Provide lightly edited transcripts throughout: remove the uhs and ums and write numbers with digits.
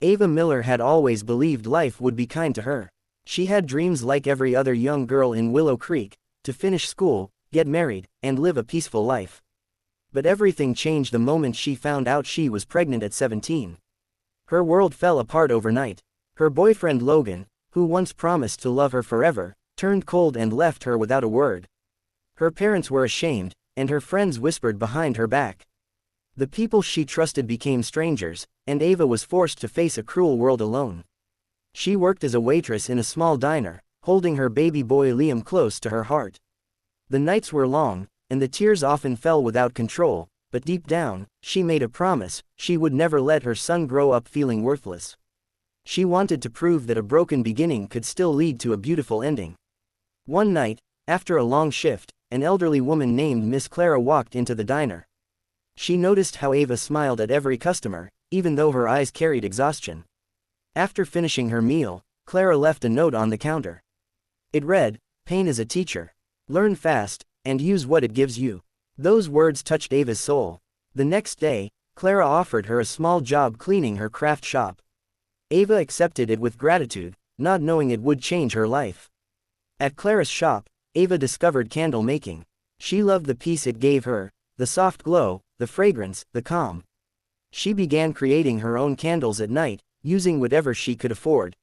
Ava Miller had always believed life would be kind to her. She had dreams like every other young girl in Willow Creek, to finish school, get married, and live a peaceful life. But everything changed the moment she found out she was pregnant at 17. Her world fell apart overnight. Her boyfriend Logan, who once promised to love her forever, turned cold and left her without a word. Her parents were ashamed, and her friends whispered behind her back. The people she trusted became strangers, and Ava was forced to face a cruel world alone. She worked as a waitress in a small diner, holding her baby boy Liam close to her heart. The nights were long, and the tears often fell without control, but deep down, she made a promise: she would never let her son grow up feeling worthless. She wanted to prove that a broken beginning could still lead to a beautiful ending. One night, after a long shift, an elderly woman named Miss Clara walked into the diner. She noticed how Ava smiled at every customer, even though her eyes carried exhaustion. After finishing her meal, Clara left a note on the counter. It read, "Pain is a teacher. Learn fast, and use what it gives you." Those words touched Ava's soul. The next day, Clara offered her a small job cleaning her craft shop. Ava accepted it with gratitude, not knowing it would change her life. At Clara's shop, Ava discovered candle making. She loved the peace it gave her, the soft glow, the fragrance, the calm. She began creating her own candles at night, using whatever she could afford.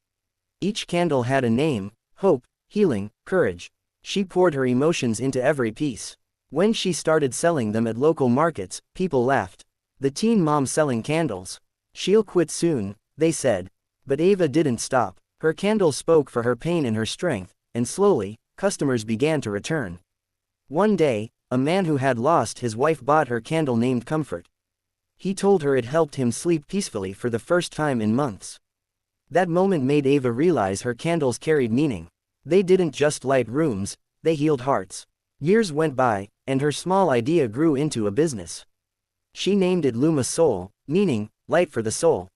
Each candle had a name: hope, healing, courage. She poured her emotions into every piece. When she started selling them at local markets, people laughed. "The teen mom selling candles. She'll quit soon," they said. But Ava didn't stop. Her candles spoke for her pain and her strength, and slowly, customers began to return. One day, a man who had lost his wife bought her candle named Comfort. He told her it helped him sleep peacefully for the first time in months. That moment made Ava realize her candles carried meaning. They didn't just light rooms, they healed hearts. Years went by, and her small idea grew into a business. She named it Luma Soul, meaning, light for the soul.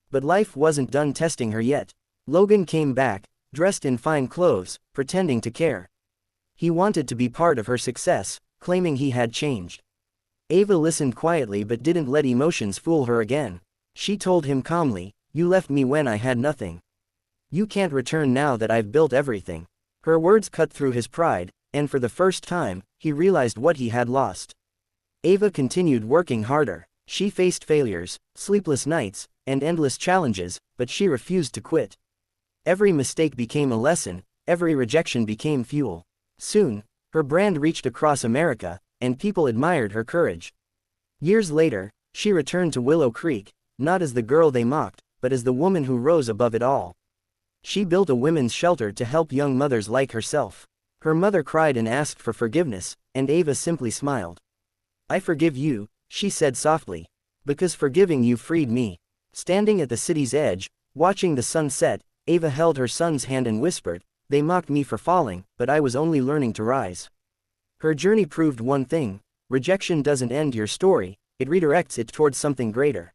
But life wasn't done testing her yet. Logan came back, dressed in fine clothes, pretending to care. He wanted to be part of her success, claiming he had changed. Ava listened quietly but didn't let emotions fool her again. She told him calmly, "You left me when I had nothing. You can't return now that I've built everything." Her words cut through his pride, and for the first time, he realized what he had lost. Ava continued working harder. She faced failures, sleepless nights, and endless challenges, but she refused to quit. Every mistake became a lesson, every rejection became fuel. Soon, her brand reached across America, and people admired her courage. Years later, she returned to Willow Creek, not as the girl they mocked, but as the woman who rose above it all. She built a women's shelter to help young mothers like herself. Her mother cried and asked for forgiveness, and Ava simply smiled. "I forgive you," she said softly, "because forgiving you freed me." Standing at the city's edge, watching the sun set, Ava held her son's hand and whispered, "They mocked me for falling, but I was only learning to rise." Her journey proved one thing: rejection doesn't end your story, it redirects it towards something greater.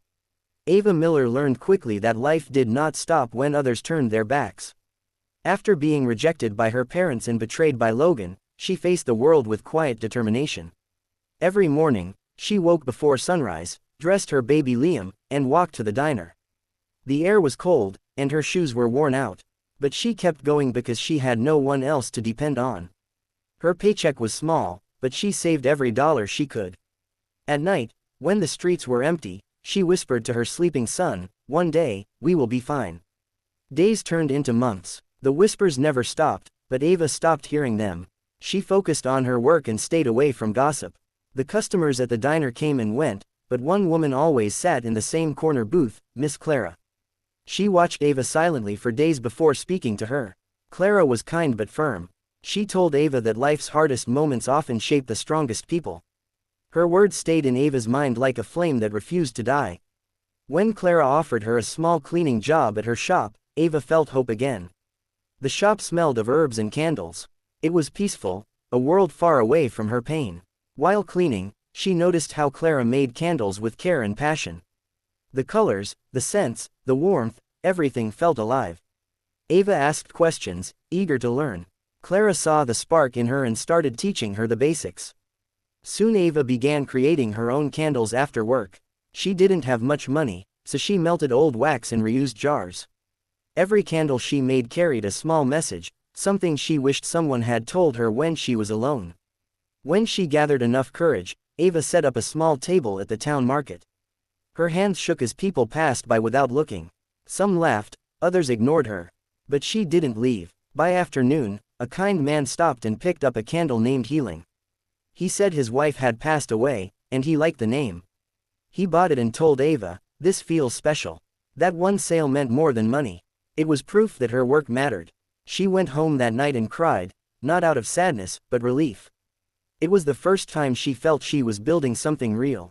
Ava Miller learned quickly that life did not stop when others turned their backs. After being rejected by her parents and betrayed by Logan, she faced the world with quiet determination. Every morning, she woke before sunrise, dressed her baby Liam, and walked to the diner. The air was cold, and her shoes were worn out. But she kept going because she had no one else to depend on. Her paycheck was small, but she saved every dollar she could. At night, when the streets were empty, she whispered to her sleeping son, "One day, we will be fine." Days turned into months. The whispers never stopped, but Ava stopped hearing them. She focused on her work and stayed away from gossip. The customers at the diner came and went, but one woman always sat in the same corner booth, Miss Clara. She watched Ava silently for days before speaking to her. Clara was kind but firm. She told Ava that life's hardest moments often shape the strongest people. Her words stayed in Ava's mind like a flame that refused to die. When Clara offered her a small cleaning job at her shop, Ava felt hope again. The shop smelled of herbs and candles. It was peaceful, a world far away from her pain. While cleaning, she noticed how Clara made candles with care and passion. The colors, the scents, the warmth, everything felt alive. Ava asked questions, eager to learn. Clara saw the spark in her and started teaching her the basics. Soon Ava began creating her own candles after work. She didn't have much money, so she melted old wax in reused jars. Every candle she made carried a small message, something she wished someone had told her when she was alone. When she gathered enough courage, Eva set up a small table at the town market. Her hands shook as people passed by without looking. Some laughed, others ignored her. But she didn't leave. By afternoon, a kind man stopped and picked up a candle named Healing. He said his wife had passed away, and he liked the name. He bought it and told Eva, "This feels special." That one sale meant more than money. It was proof that her work mattered. She went home that night and cried, not out of sadness, but relief. It was the first time she felt she was building something real.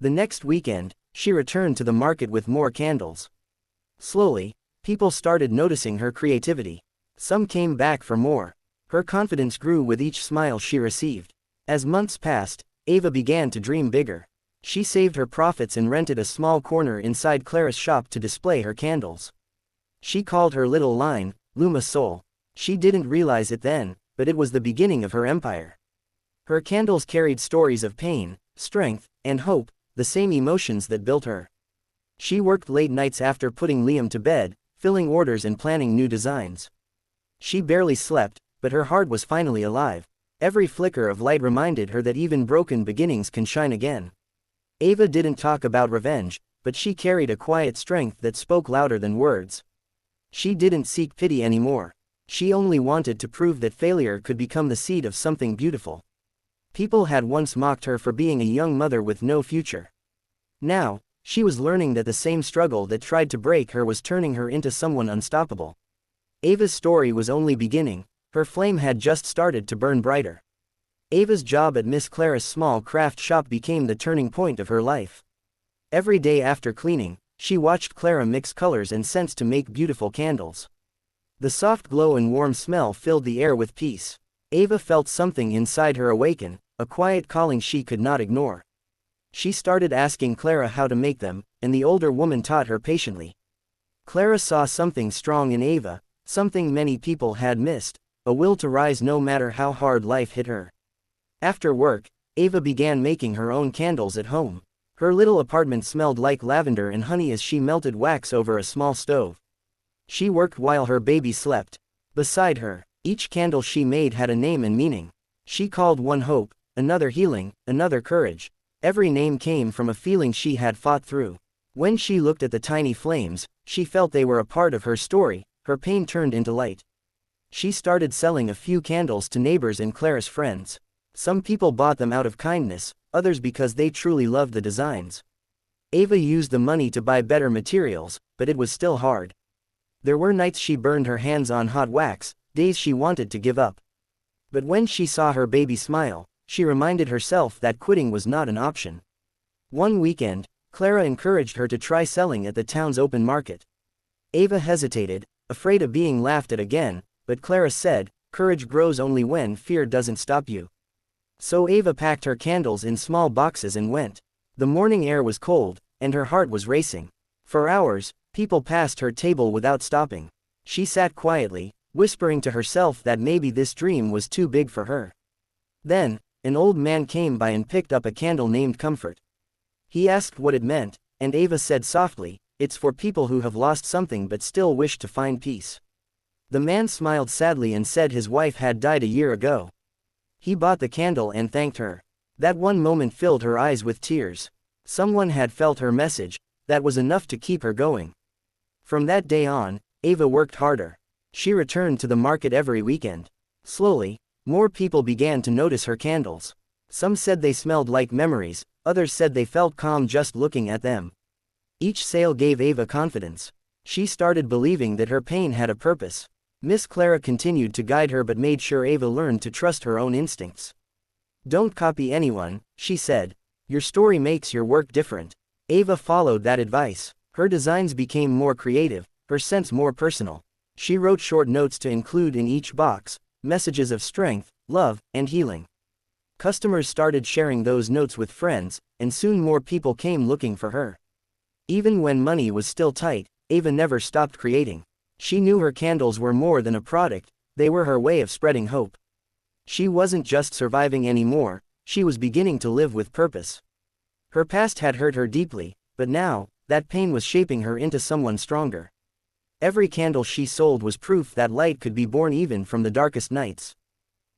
The next weekend, she returned to the market with more candles. Slowly, people started noticing her creativity. Some came back for more. Her confidence grew with each smile she received. As months passed, Eva began to dream bigger. She saved her profits and rented a small corner inside Clara's shop to display her candles. She called her little line, Luma Soul. She didn't realize it then, but it was the beginning of her empire. Her candles carried stories of pain, strength, and hope, the same emotions that built her. She worked late nights after putting Liam to bed, filling orders and planning new designs. She barely slept, but her heart was finally alive. Every flicker of light reminded her that even broken beginnings can shine again. Eva didn't talk about revenge, but she carried a quiet strength that spoke louder than words. She didn't seek pity anymore. She only wanted to prove that failure could become the seed of something beautiful. People had once mocked her for being a young mother with no future. Now, she was learning that the same struggle that tried to break her was turning her into someone unstoppable. Ava's story was only beginning. Her flame had just started to burn brighter. Ava's job at Miss Clara's small craft shop became the turning point of her life. Every day after cleaning, she watched Clara mix colors and scents to make beautiful candles. The soft glow and warm smell filled the air with peace. Eva felt something inside her awaken, a quiet calling she could not ignore. She started asking Clara how to make them, and the older woman taught her patiently. Clara saw something strong in Eva, something many people had missed, a will to rise no matter how hard life hit her. After work, Eva began making her own candles at home. Her little apartment smelled like lavender and honey as she melted wax over a small stove. She worked while her baby slept. Beside her, each candle she made had a name and meaning. She called one hope, another healing, another courage. Every name came from a feeling she had fought through. When she looked at the tiny flames, she felt they were a part of her story. Her pain turned into light. She started selling a few candles to neighbors and Clara's friends. Some people bought them out of kindness, others because they truly loved the designs. Eva used the money to buy better materials, but it was still hard. There were nights she burned her hands on hot wax, days she wanted to give up. But when she saw her baby smile, she reminded herself that quitting was not an option. One weekend, Clara encouraged her to try selling at the town's open market. Eva hesitated, afraid of being laughed at again, but Clara said, "Courage grows only when fear doesn't stop you." So Eva packed her candles in small boxes and went. The morning air was cold, and her heart was racing. For hours, people passed her table without stopping. She sat quietly, whispering to herself that maybe this dream was too big for her. Then, an old man came by and picked up a candle named Comfort. He asked what it meant, and Eva said softly, "It's for people who have lost something but still wish to find peace." The man smiled sadly and said his wife had died a year ago. He bought the candle and thanked her. That one moment filled her eyes with tears. Someone had felt her message. That was enough to keep her going. From that day on, Eva worked harder. She returned to the market every weekend. Slowly, more people began to notice her candles. Some said they smelled like memories, others said they felt calm just looking at them. Each sale gave Eva confidence. She started believing that her pain had a purpose. Miss Clara continued to guide her but made sure Eva learned to trust her own instincts. "Don't copy anyone," she said. "Your story makes your work different." Eva followed that advice. Her designs became more creative, her scents more personal. She wrote short notes to include in each box, messages of strength, love, and healing. Customers started sharing those notes with friends, and soon more people came looking for her. Even when money was still tight, Eva never stopped creating. She knew her candles were more than a product, they were her way of spreading hope. She wasn't just surviving anymore, she was beginning to live with purpose. Her past had hurt her deeply, but now, that pain was shaping her into someone stronger. Every candle she sold was proof that light could be born even from the darkest nights.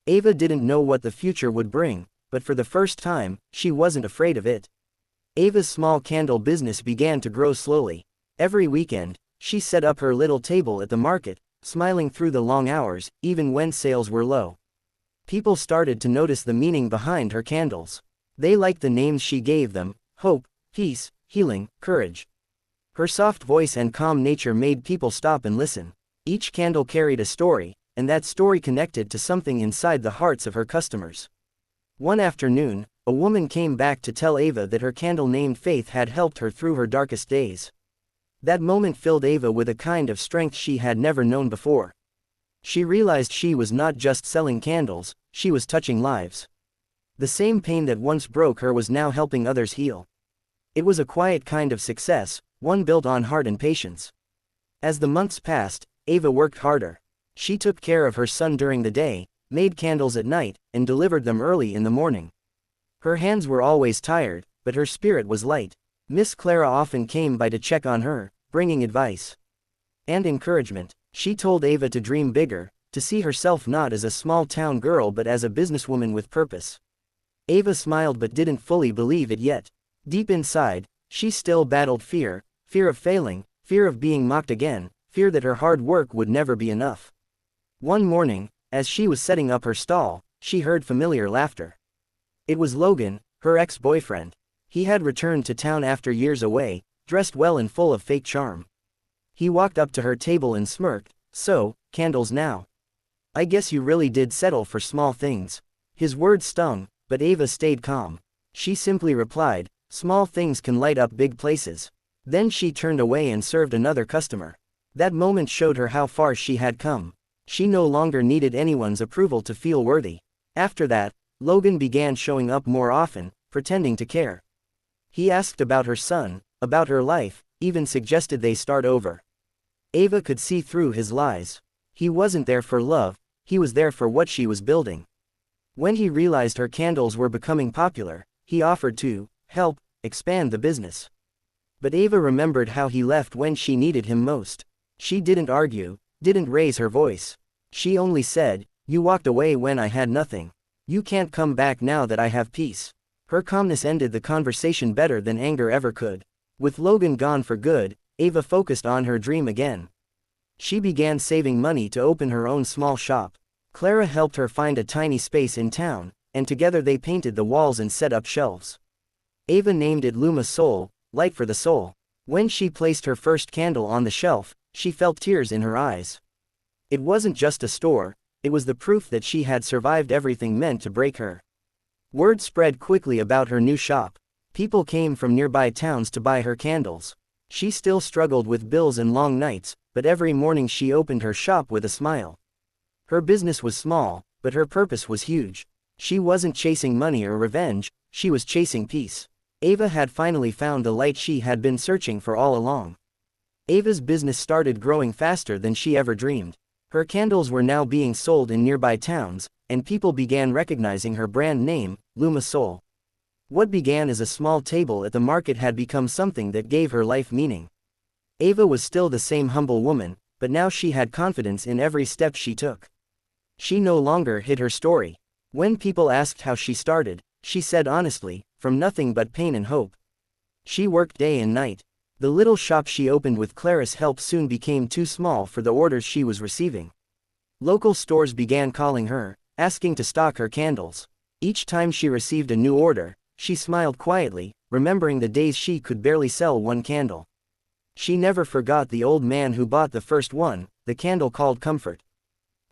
Ava didn't know what the future would bring, but for the first time, she wasn't afraid of it. Ava's small candle business began to grow slowly. Every weekend, she set up her little table at the market, smiling through the long hours, even when sales were low. People started to notice the meaning behind her candles. They liked the names she gave them: hope, peace, healing, courage. Her soft voice and calm nature made people stop and listen. Each candle carried a story, and that story connected to something inside the hearts of her customers. One afternoon, a woman came back to tell Ava that her candle named Faith had helped her through her darkest days. That moment filled Ava with a kind of strength she had never known before. She realized she was not just selling candles, she was touching lives. The same pain that once broke her was now helping others heal. It was a quiet kind of success, one built on heart and patience. As the months passed, Ava worked harder. She took care of her son during the day, made candles at night, and delivered them early in the morning. Her hands were always tired, but her spirit was light. Miss Clara often came by to check on her, bringing advice and encouragement. She told Ava to dream bigger, to see herself not as a small-town girl but as a businesswoman with purpose. Ava smiled but didn't fully believe it yet. Deep inside, she still battled fear of failing, fear of being mocked again, fear that her hard work would never be enough. One morning, as she was setting up her stall, she heard familiar laughter. It was Logan, her ex-boyfriend. He had returned to town after years away, dressed well and full of fake charm. He walked up to her table and smirked. "So, candles now. I guess you really did settle for small things." His words stung, but Ava stayed calm. She simply replied, "Small things can light up big places." Then she turned away and served another customer. That moment showed her how far she had come. She no longer needed anyone's approval to feel worthy. After that, Logan began showing up more often, pretending to care. He asked about her son, about her life, even suggested they start over. Ava could see through his lies. He wasn't there for love, he was there for what she was building. When he realized her candles were becoming popular, he offered to help expand the business. But Ava remembered how he left when she needed him most. She didn't argue, didn't raise her voice. She only said, "You walked away when I had nothing. You can't come back now that I have peace." Her calmness ended the conversation better than anger ever could. With Logan gone for good, Ava focused on her dream again. She began saving money to open her own small shop. Clara helped her find a tiny space in town, and together they painted the walls and set up shelves. Ava named it Luma Soul, light for the soul. When she placed her first candle on the shelf, she felt tears in her eyes. It wasn't just a store, it was the proof that she had survived everything meant to break her. Word spread quickly about her new shop. People came from nearby towns to buy her candles. She still struggled with bills and long nights, but every morning she opened her shop with a smile. Her business was small, but her purpose was huge. She wasn't chasing money or revenge, she was chasing peace. Ava had finally found the light she had been searching for all along. Ava's business started growing faster than she ever dreamed. Her candles were now being sold in nearby towns, and people began recognizing her brand name, Luma Soul. What began as a small table at the market had become something that gave her life meaning. Ava was still the same humble woman, but now she had confidence in every step she took. She no longer hid her story. When people asked how she started, she said honestly, from nothing but pain and hope. She worked day and night. The little shop she opened with Clara's help soon became too small for the orders she was receiving. Local stores began calling her, asking to stock her candles. Each time she received a new order, she smiled quietly, remembering the days she could barely sell one candle. She never forgot the old man who bought the first one, the candle called Comfort.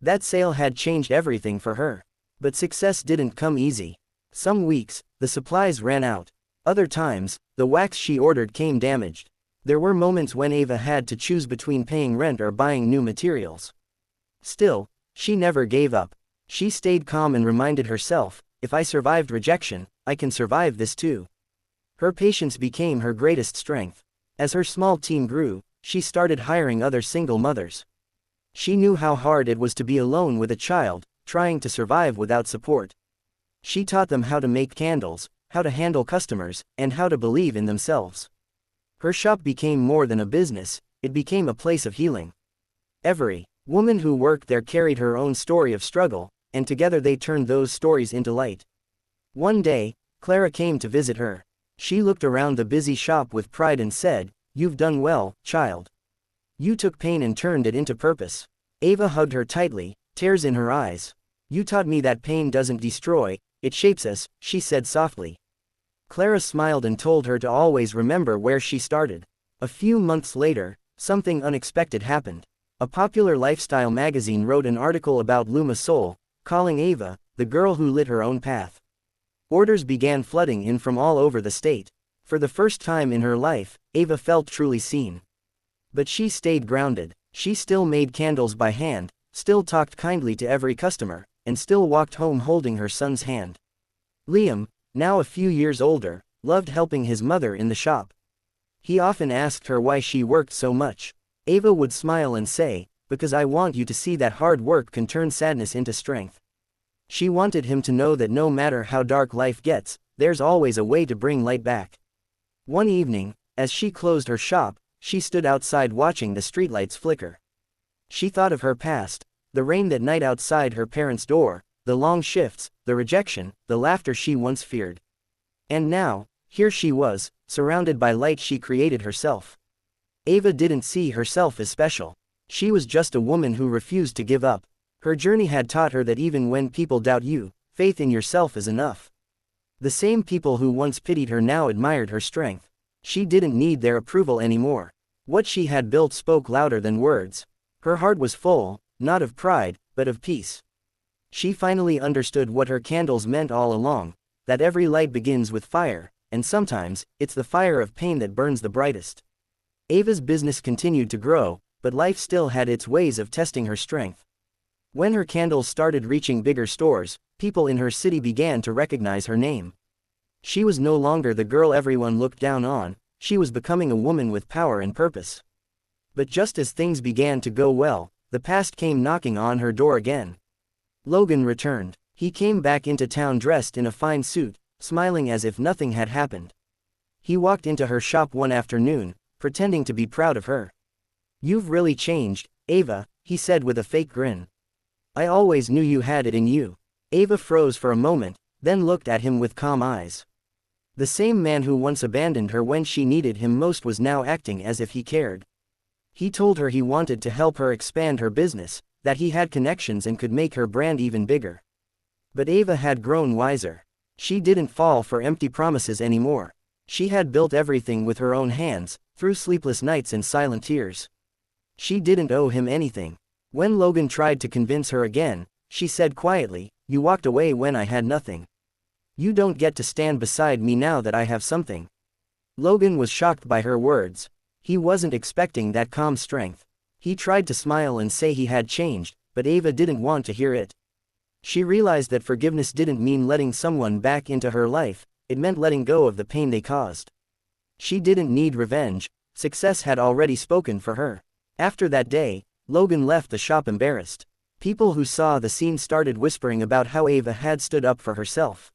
That sale had changed everything for her. But success didn't come easy. Some weeks, the supplies ran out. Other times, the wax she ordered came damaged. There were moments when Ava had to choose between paying rent or buying new materials. Still, she never gave up. She stayed calm and reminded herself, if I survived rejection, I can survive this too. Her patience became her greatest strength. As her small team grew, she started hiring other single mothers. She knew how hard it was to be alone with a child, trying to survive without support. She taught them how to make candles, how to handle customers, and how to believe in themselves. Her shop became more than a business, it became a place of healing. Every woman who worked there carried her own story of struggle, and together they turned those stories into light. One day, Clara came to visit her. She looked around the busy shop with pride and said, "You've done well, child. You took pain and turned it into purpose." Ava hugged her tightly, tears in her eyes. "You taught me that pain doesn't destroy, it shapes us," she said softly. Clara smiled and told her to always remember where she started. A few months later, something unexpected happened. A popular lifestyle magazine wrote an article about Luma Soul, calling Ava the girl who lit her own path. Orders began flooding in from all over the state. For the first time in her life, Ava felt truly seen. But she stayed grounded. She still made candles by hand, still talked kindly to every customer, and still walked home holding her son's hand. Liam, now a few years older, loved helping his mother in the shop. He often asked her why she worked so much. Ava would smile and say, "Because I want you to see that hard work can turn sadness into strength." She wanted him to know that no matter how dark life gets, there's always a way to bring light back. One evening, as she closed her shop, she stood outside watching the streetlights flicker. She thought of her past, the rain that night outside her parents' door, the long shifts, the rejection, the laughter she once feared. And now, here she was, surrounded by light she created herself. Ava didn't see herself as special. She was just a woman who refused to give up. Her journey had taught her that even when people doubt you, faith in yourself is enough. The same people who once pitied her now admired her strength. She didn't need their approval anymore. What she had built spoke louder than words. Her heart was full, not of pride, but of peace. She finally understood what her candles meant all along, that every light begins with fire, and sometimes, it's the fire of pain that burns the brightest. Ava's business continued to grow, but life still had its ways of testing her strength. When her candles started reaching bigger stores, people in her city began to recognize her name. She was no longer the girl everyone looked down on, she was becoming a woman with power and purpose. But just as things began to go well, the past came knocking on her door again. Logan returned. He came back into town dressed in a fine suit, smiling as if nothing had happened. He walked into her shop one afternoon, pretending to be proud of her. "You've really changed, Ava," he said with a fake grin. "I always knew you had it in you." Ava froze for a moment, then looked at him with calm eyes. The same man who once abandoned her when she needed him most was now acting as if he cared. He told her he wanted to help her expand her business, that he had connections and could make her brand even bigger. But Ava had grown wiser. She didn't fall for empty promises anymore. She had built everything with her own hands, through sleepless nights and silent tears. She didn't owe him anything. When Logan tried to convince her again, she said quietly, "You walked away when I had nothing. You don't get to stand beside me now that I have something." Logan was shocked by her words. He wasn't expecting that calm strength. He tried to smile and say he had changed, but Ava didn't want to hear it. She realized that forgiveness didn't mean letting someone back into her life, it meant letting go of the pain they caused. She didn't need revenge, success had already spoken for her. After that day, Logan left the shop embarrassed. People who saw the scene started whispering about how Ava had stood up for herself.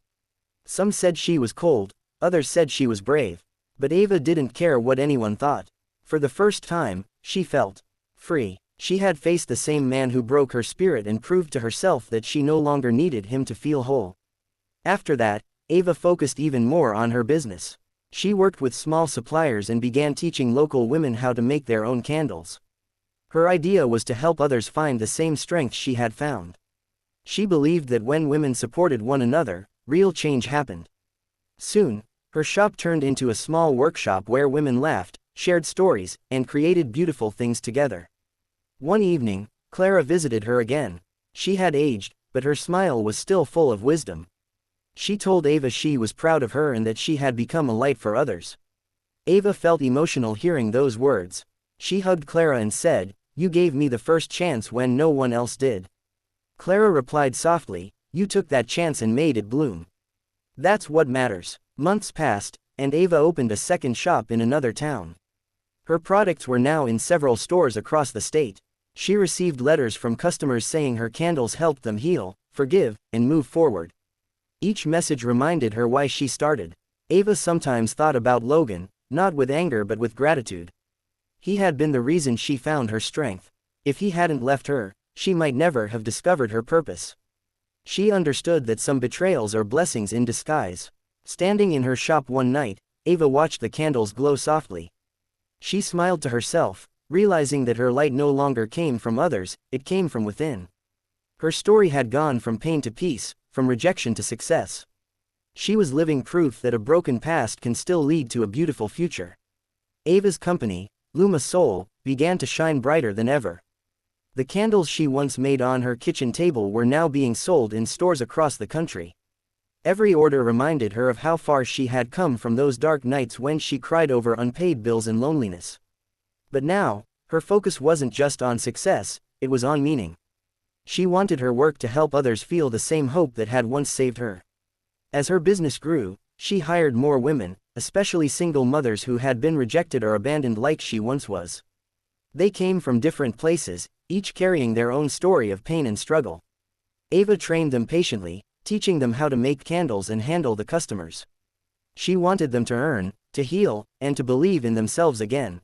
Some said she was cold, others said she was brave. But Ava didn't care what anyone thought. For the first time, she felt free. She had faced the same man who broke her spirit and proved to herself that she no longer needed him to feel whole. After that, Ava focused even more on her business. She worked with small suppliers and began teaching local women how to make their own candles. Her idea was to help others find the same strength she had found. She believed that when women supported one another, real change happened. Soon, her shop turned into a small workshop where women laughed, shared stories, and created beautiful things together. One evening, Clara visited her again. She had aged, but her smile was still full of wisdom. She told Ava she was proud of her and that she had become a light for others. Ava felt emotional hearing those words. She hugged Clara and said, "You gave me the first chance when no one else did." Clara replied softly, "You took that chance and made it bloom. That's what matters." Months passed, and Ava opened a second shop in another town. Her products were now in several stores across the state. She received letters from customers saying her candles helped them heal, forgive, and move forward. Each message reminded her why she started. Ava sometimes thought about Logan, not with anger but with gratitude. He had been the reason she found her strength. If he hadn't left her, she might never have discovered her purpose. She understood that some betrayals are blessings in disguise. Standing in her shop one night, Ava watched the candles glow softly. She smiled to herself, realizing that her light no longer came from others, it came from within. Her story had gone from pain to peace, from rejection to success. She was living proof that a broken past can still lead to a beautiful future. Ava's company, Luma Soul, began to shine brighter than ever. The candles she once made on her kitchen table were now being sold in stores across the country. Every order reminded her of how far she had come from those dark nights when she cried over unpaid bills and loneliness. But now, her focus wasn't just on success, it was on meaning. She wanted her work to help others feel the same hope that had once saved her. As her business grew, she hired more women, especially single mothers who had been rejected or abandoned like she once was. They came from different places, each carrying their own story of pain and struggle. Ava trained them patiently, teaching them how to make candles and handle the customers. She wanted them to earn, to heal, and to believe in themselves again.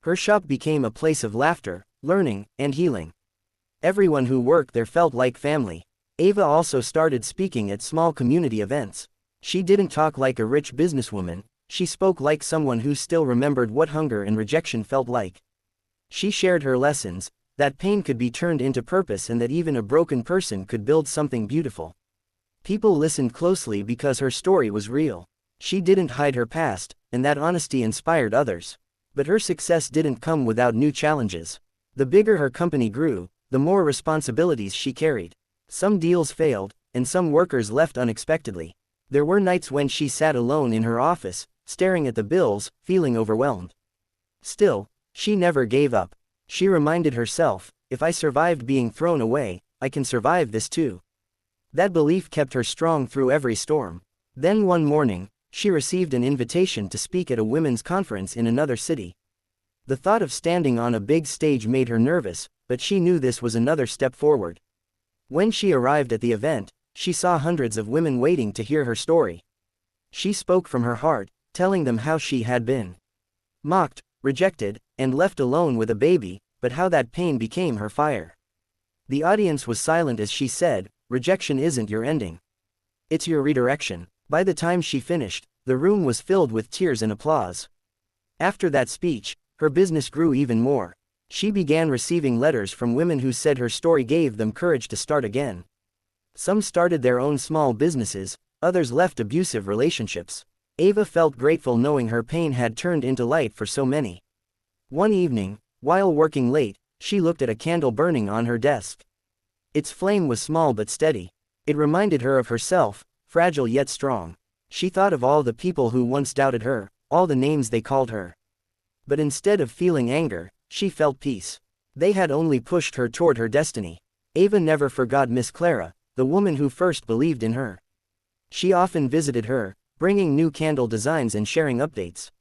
Her shop became a place of laughter, learning, and healing. Everyone who worked there felt like family. Ava also started speaking at small community events. She didn't talk like a rich businesswoman, she spoke like someone who still remembered what hunger and rejection felt like. She shared her lessons, that pain could be turned into purpose and that even a broken person could build something beautiful. People listened closely because her story was real. She didn't hide her past, and that honesty inspired others. But her success didn't come without new challenges. The bigger her company grew, the more responsibilities she carried. Some deals failed, and some workers left unexpectedly. There were nights when she sat alone in her office, staring at the bills, feeling overwhelmed. Still, she never gave up. She reminded herself, if I survived being thrown away, I can survive this too. That belief kept her strong through every storm. Then one morning, she received an invitation to speak at a women's conference in another city. The thought of standing on a big stage made her nervous, but she knew this was another step forward. When she arrived at the event, she saw hundreds of women waiting to hear her story. She spoke from her heart, telling them how she had been mocked, rejected, and left alone with a baby, but how that pain became her fire. The audience was silent as she said, "Rejection isn't your ending. It's your redirection." By the time she finished, the room was filled with tears and applause. After that speech, her business grew even more. She began receiving letters from women who said her story gave them courage to start again. Some started their own small businesses, others left abusive relationships. Ava felt grateful knowing her pain had turned into light for so many. One evening, while working late, she looked at a candle burning on her desk. Its flame was small but steady. It reminded her of herself, fragile yet strong. She thought of all the people who once doubted her, all the names they called her. But instead of feeling anger, she felt peace. They had only pushed her toward her destiny. Ava never forgot Miss Clara, the woman who first believed in her. She often visited her, bringing new candle designs and sharing updates.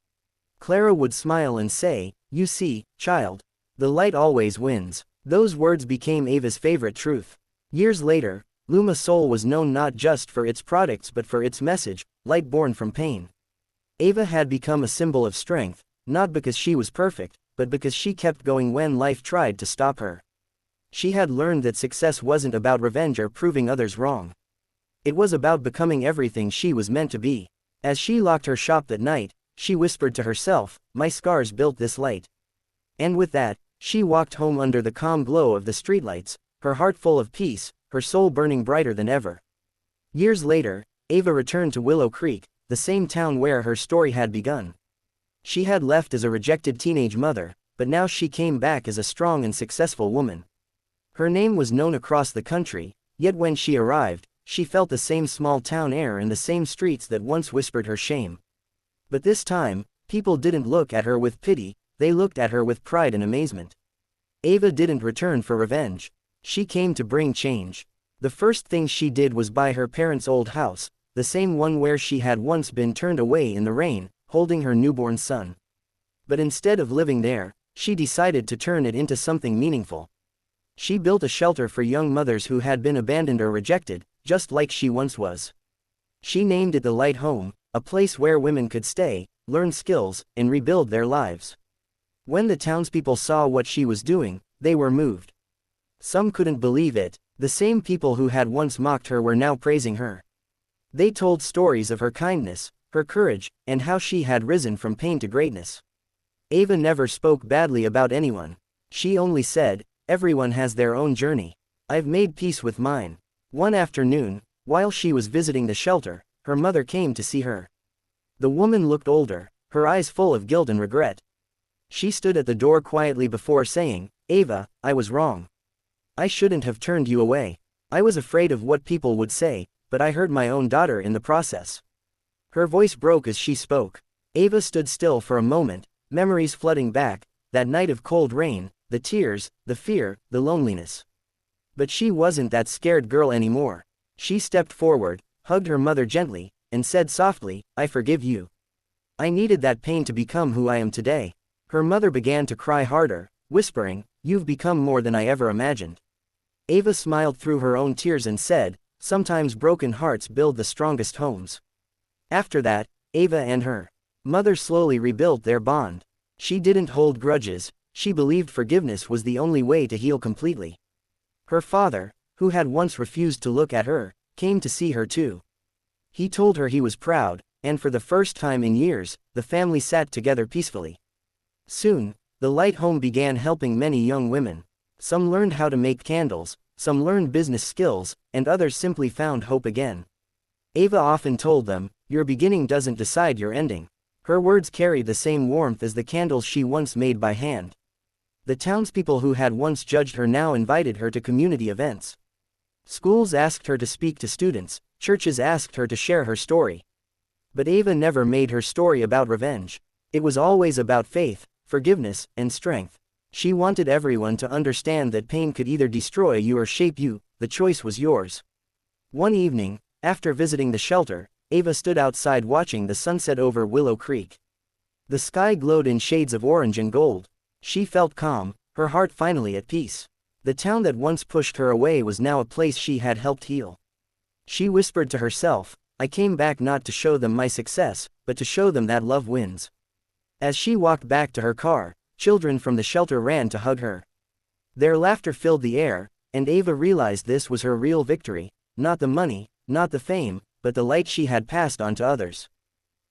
Clara would smile and say, "You see, child, the light always wins." Those words became Ava's favorite truth. Years later, Luma Soul was known not just for its products but for its message, light born from pain. Ava had become a symbol of strength, not because she was perfect, but because she kept going when life tried to stop her. She had learned that success wasn't about revenge or proving others wrong. It was about becoming everything she was meant to be. As she locked her shop that night, she whispered to herself, "My scars built this light." And with that, she walked home under the calm glow of the streetlights, her heart full of peace, her soul burning brighter than ever. Years later, Ava returned to Willow Creek, the same town where her story had begun. She had left as a rejected teenage mother, but now she came back as a strong and successful woman. Her name was known across the country, yet when she arrived, she felt the same small town air and the same streets that once whispered her shame. But this time, people didn't look at her with pity, they looked at her with pride and amazement. Ava didn't return for revenge. She came to bring change. The first thing she did was buy her parents' old house, the same one where she had once been turned away in the rain, holding her newborn son. But instead of living there, she decided to turn it into something meaningful. She built a shelter for young mothers who had been abandoned or rejected, just like she once was. She named it the Light Home, a place where women could stay, learn skills, and rebuild their lives. When the townspeople saw what she was doing, they were moved. Some couldn't believe it. The same people who had once mocked her were now praising her. They told stories of her kindness, her courage, and how she had risen from pain to greatness. Ava never spoke badly about anyone. She only said, "Everyone has their own journey. I've made peace with mine." One afternoon, while she was visiting the shelter, her mother came to see her. The woman looked older, her eyes full of guilt and regret. She stood at the door quietly before saying, "Ava, I was wrong. I shouldn't have turned you away. I was afraid of what people would say, but I hurt my own daughter in the process." Her voice broke as she spoke. Ava stood still for a moment, memories flooding back, that night of cold rain, the tears, the fear, the loneliness. But she wasn't that scared girl anymore. She stepped forward, hugged her mother gently, and said softly, "I forgive you. I needed that pain to become who I am today." Her mother began to cry harder, whispering, "You've become more than I ever imagined." Ava smiled through her own tears and said, "Sometimes broken hearts build the strongest homes." After that, Ava and her mother slowly rebuilt their bond. She didn't hold grudges, she believed forgiveness was the only way to heal completely. Her father, who had once refused to look at her, came to see her too. He told her he was proud, and for the first time in years, the family sat together peacefully. Soon, the Light Home began helping many young women. Some learned how to make candles, some learned business skills, and others simply found hope again. Ava often told them, "Your beginning doesn't decide your ending." Her words carried the same warmth as the candles she once made by hand. The townspeople who had once judged her now invited her to community events. Schools asked her to speak to students, churches asked her to share her story. But Ava never made her story about revenge. It was always about faith, forgiveness, and strength. She wanted everyone to understand that pain could either destroy you or shape you, the choice was yours. One evening, after visiting the shelter, Ava stood outside watching the sunset over Willow Creek. The sky glowed in shades of orange and gold. She felt calm, her heart finally at peace. The town that once pushed her away was now a place she had helped heal. She whispered to herself, "I came back not to show them my success, but to show them that love wins." As she walked back to her car, children from the shelter ran to hug her. Their laughter filled the air, and Ava realized this was her real victory, not the money, not the fame, but the light she had passed on to others.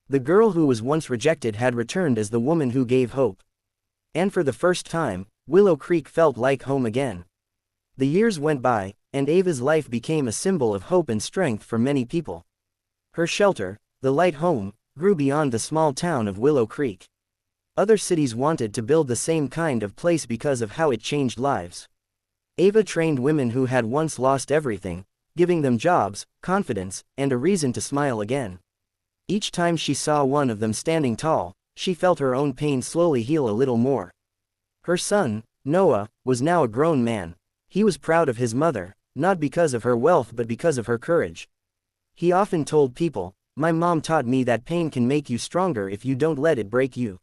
The girl who was once rejected had returned as the woman who gave hope. And for the first time, Willow Creek felt like home again. The years went by, and Ava's life became a symbol of hope and strength for many people. Her shelter, the Light Home, grew beyond the small town of Willow Creek. Other cities wanted to build the same kind of place because of how it changed lives. Ava trained women who had once lost everything, giving them jobs, confidence, and a reason to smile again. Each time she saw one of them standing tall, she felt her own pain slowly heal a little more. Her son, Noah, was now a grown man. He was proud of his mother, not because of her wealth but because of her courage. He often told people, "My mom taught me that pain can make you stronger if you don't let it break you."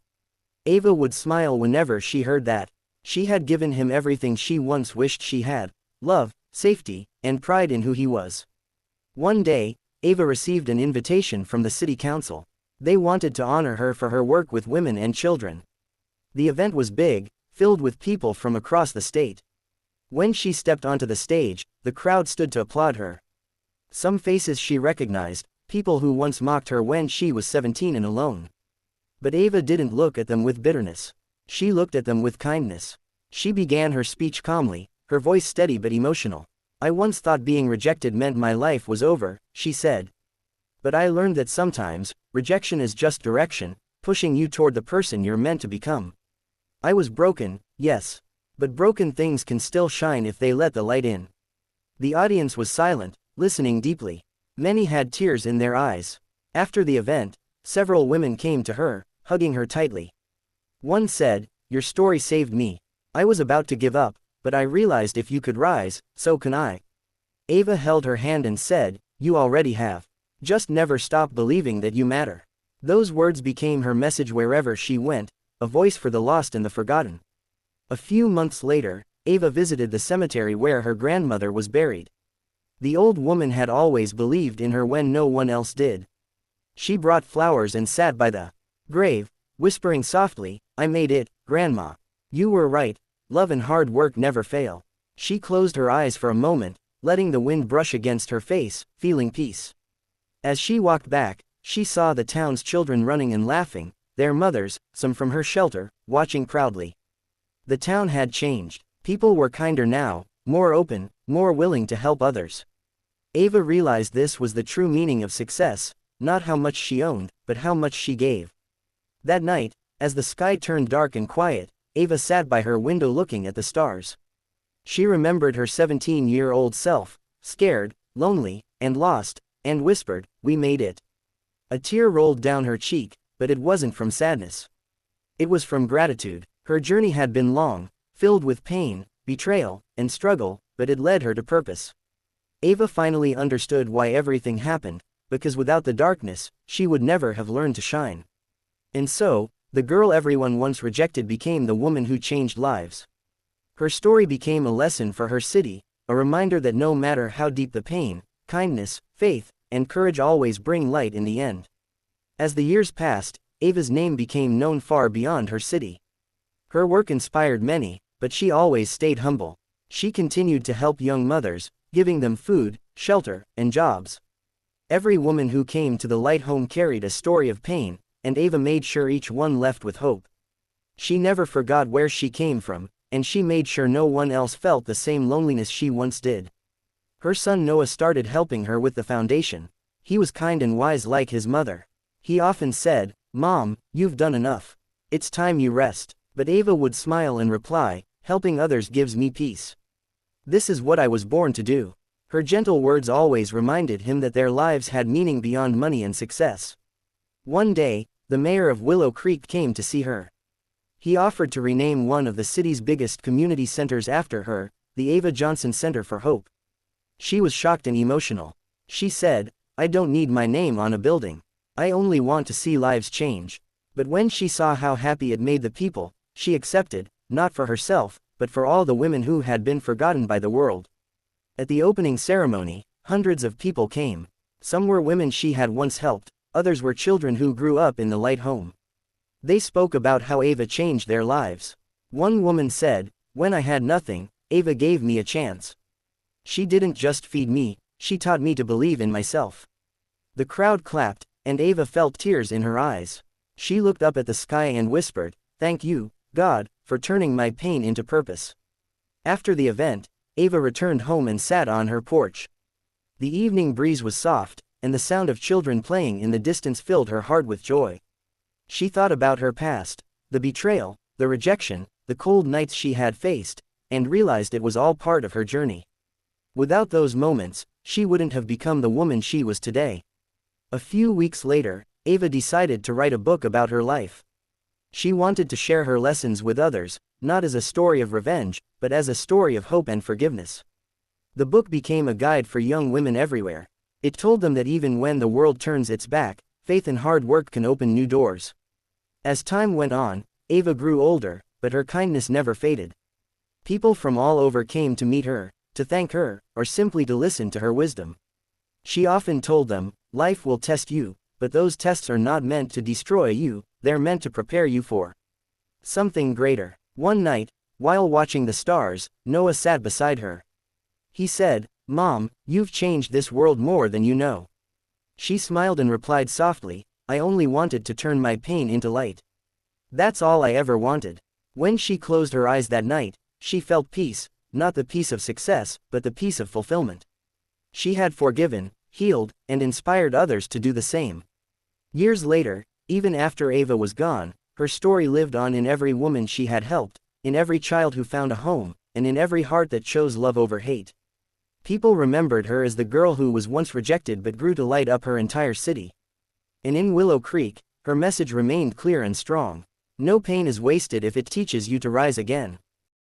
Ava would smile whenever she heard that. She had given him everything she once wished she had: love, safety, and pride in who he was. One day, Ava received an invitation from the city council. They wanted to honor her for her work with women and children. The event was big, filled with people from across the state. When she stepped onto the stage, the crowd stood to applaud her. Some faces she recognized, people who once mocked her when she was 17 and alone. But Ava didn't look at them with bitterness. She looked at them with kindness. She began her speech calmly, her voice steady but emotional. "I once thought being rejected meant my life was over," she said. "But I learned that sometimes, rejection is just direction, pushing you toward the person you're meant to become. I was broken, yes. But broken things can still shine if they let the light in." The audience was silent, listening deeply. Many had tears in their eyes. After the event, several women came to her, hugging her tightly. One said, "Your story saved me. I was about to give up, but I realized if you could rise, so can I." Ava held her hand and said, "You already have. Just never stop believing that you matter." Those words became her message wherever she went, a voice for the lost and the forgotten. A few months later, Ava visited the cemetery where her grandmother was buried. The old woman had always believed in her when no one else did. She brought flowers and sat by the grave, whispering softly, "I made it, Grandma. You were right, love and hard work never fail." She closed her eyes for a moment, letting the wind brush against her face, feeling peace. As she walked back, she saw the town's children running and laughing, their mothers, some from her shelter, watching proudly. The town had changed. People were kinder now, more open, more willing to help others. Eva realized this was the true meaning of success, not how much she owned, but how much she gave. That night, as the sky turned dark and quiet, Eva sat by her window looking at the stars. She remembered her 17-year-old self, scared, lonely, and lost, and whispered, "We made it." A tear rolled down her cheek, but it wasn't from sadness. It was from gratitude. Her journey had been long, filled with pain, betrayal, and struggle, but it led her to purpose. Eva finally understood why everything happened, because without the darkness, she would never have learned to shine. And so, the girl everyone once rejected became the woman who changed lives. Her story became a lesson for her city, a reminder that no matter how deep the pain, kindness, faith, and courage always bring light in the end. As the years passed, Eva's name became known far beyond her city. Her work inspired many, but she always stayed humble. She continued to help young mothers, giving them food, shelter, and jobs. Every woman who came to the Light home carried a story of pain, and Eva made sure each one left with hope. She never forgot where she came from, and she made sure no one else felt the same loneliness she once did. Her son Noah started helping her with the foundation. He was kind and wise like his mother. He often said, "Mom, you've done enough. It's time you rest." But Eva would smile and reply, "Helping others gives me peace. This is what I was born to do." Her gentle words always reminded him that their lives had meaning beyond money and success. One day, the mayor of Willow Creek came to see her. He offered to rename one of the city's biggest community centers after her, the Eva Johnson Center for Hope. She was shocked and emotional. She said, "I don't need my name on a building. I only want to see lives change." But when she saw how happy it made the people, she accepted, not for herself, but for all the women who had been forgotten by the world. At the opening ceremony, hundreds of people came. Some were women she had once helped, others were children who grew up in the Light home. They spoke about how Eva changed their lives. One woman said, "When I had nothing, Eva gave me a chance. She didn't just feed me, she taught me to believe in myself." The crowd clapped, and Eva felt tears in her eyes. She looked up at the sky and whispered, "Thank you, God, for turning my pain into purpose." After the event, Eva returned home and sat on her porch. The evening breeze was soft, and the sound of children playing in the distance filled her heart with joy. She thought about her past, the betrayal, the rejection, the cold nights she had faced, and realized it was all part of her journey. Without those moments, she wouldn't have become the woman she was today. A few weeks later, Eva decided to write a book about her life. She wanted to share her lessons with others, not as a story of revenge, but as a story of hope and forgiveness. The book became a guide for young women everywhere. It told them that even when the world turns its back, faith and hard work can open new doors. As time went on, Eva grew older, but her kindness never faded. People from all over came to meet her, to thank her, or simply to listen to her wisdom. She often told them, "Life will test you, but those tests are not meant to destroy you, they're meant to prepare you for something greater." One night, while watching the stars, Noah sat beside her. He said, "Mom, you've changed this world more than you know." She smiled and replied softly, "I only wanted to turn my pain into light. That's all I ever wanted." When she closed her eyes that night, she felt peace, not the peace of success, but the peace of fulfillment. She had forgiven, healed, and inspired others to do the same. Years later, even after Eva was gone, her story lived on in every woman she had helped, in every child who found a home, and in every heart that chose love over hate. People remembered her as the girl who was once rejected but grew to light up her entire city. And in Willow Creek, her message remained clear and strong. No pain is wasted if it teaches you to rise again.